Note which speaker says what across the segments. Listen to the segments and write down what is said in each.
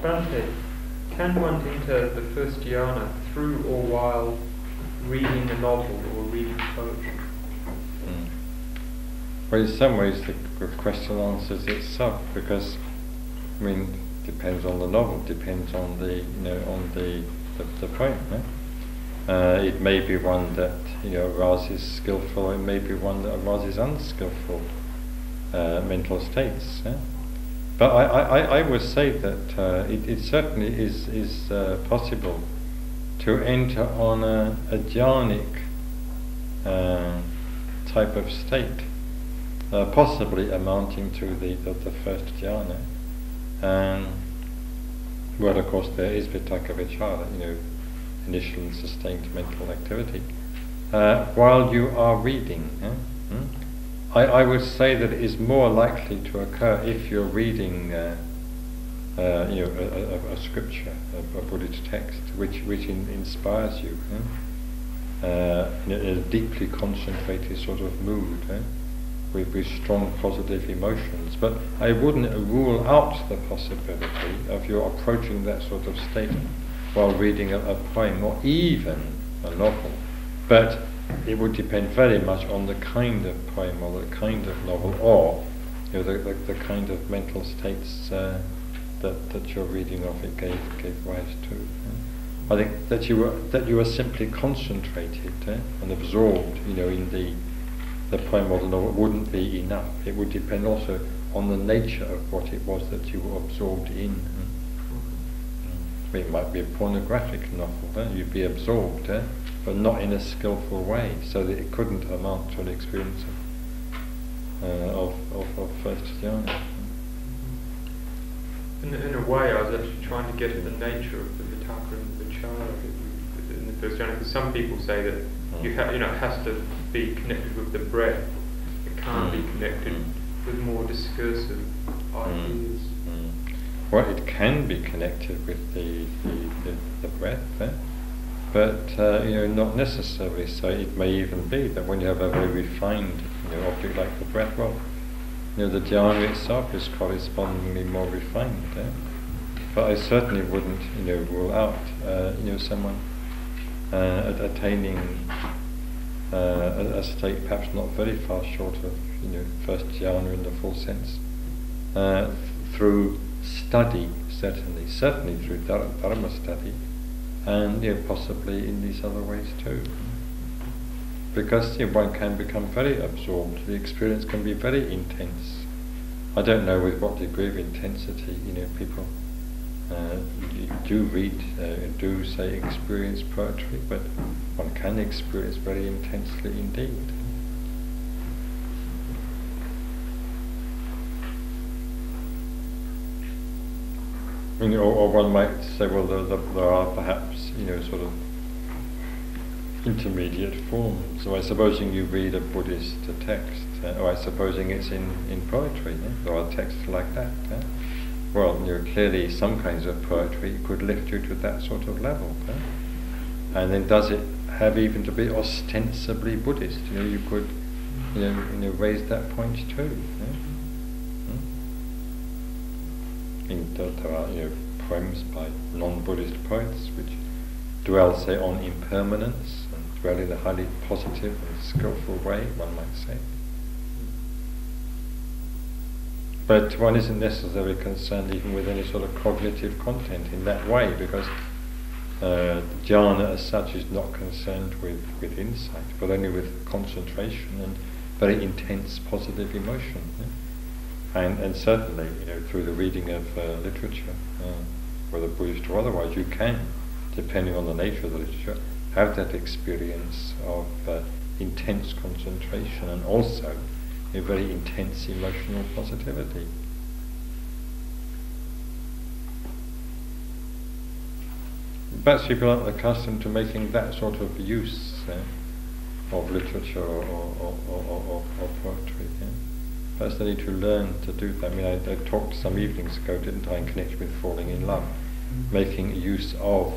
Speaker 1: Bhante, can one enter the first dhyana through or while reading a novel or reading poetry?
Speaker 2: Well, in some ways the question answers itself, because, I mean, depends on the novel, depends on the the poem. It may be one that arouses skillful, it may be one that arouses unskillful mental states. But I would say that it certainly is possible to enter on a dhyanic type of state, possibly amounting to the first dhyana. Well, of course, there is vitaka vichara, initial and sustained mental activity, while you are reading. I would say that it is more likely to occur if you're reading a scripture, a Buddhist text, which inspires you in a deeply concentrated sort of mood, with strong positive emotions. But I wouldn't rule out the possibility of your approaching that sort of state while reading a poem or even a novel. But it would depend very much on the kind of poem or the kind of novel, or the kind of mental states that you're reading of it gave rise to. I think that you were simply concentrated and absorbed, in the poem or the novel wouldn't be enough. It would depend also on the nature of what it was that you were absorbed in. It might be a pornographic novel, you'd be absorbed, but not in a skillful way, so that it couldn't amount to an experience of first dhyana.
Speaker 1: In a way, I was actually trying to get at the nature of the vitaka and the vichara in the first dhyana, because some people say that it has to be connected with the breath. It can't be connected with more discursive ideas.
Speaker 2: Well, it can be connected with the breath, but not necessarily so. It may even be that when you have a very refined object like the breath, well, the dhyana itself is correspondingly more refined. But I certainly wouldn't rule out someone attaining a state perhaps not very far short of first dhyana in the full sense, through study, certainly through dharma study, and possibly in these other ways too. Because one can become very absorbed. The experience can be very intense. I don't know with what degree of intensity people do read, do say experience poetry, but one can experience very intensely indeed. Or one might say, well, there are perhaps sort of intermediate forms. So I supposing you read a Buddhist text, or I supposing it's in poetry. There are texts like that. Well, clearly some kinds of poetry could lift you to that sort of level. And then does it have even to be ostensibly Buddhist? You could raise that point too. There are poems by non-Buddhist poets which dwell, say, on impermanence and dwell in a highly positive and skillful way, one might say. But one isn't necessarily concerned even with any sort of cognitive content in that way, because jhana as such is not concerned with insight, but only with concentration and very intense positive emotion. And certainly, through the reading of literature, whether Buddhist or otherwise, you can, depending on the nature of the literature, have that experience of intense concentration and also a very intense emotional positivity. Perhaps people aren't accustomed to making that sort of use of literature or poetry. Perhaps they need to learn to do that. I mean, I talked some evenings ago, didn't I, in connection with falling in love, making use of,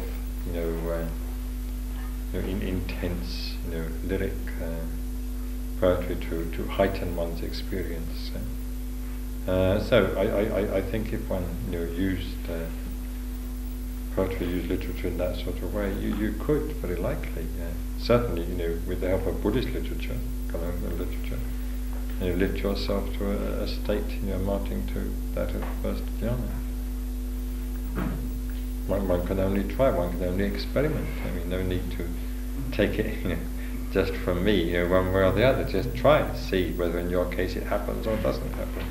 Speaker 2: intense, lyric poetry to heighten one's experience. So I think if one used poetry use literature in that sort of way, you could, very likely. Certainly, with the help of Buddhist literature, colonial literature, you lift yourself to a state, amounting to that of first dhyana. One can only try, one can only experiment. No need to take it, just from me, one way or the other. Just try it, see whether in your case it happens or doesn't happen.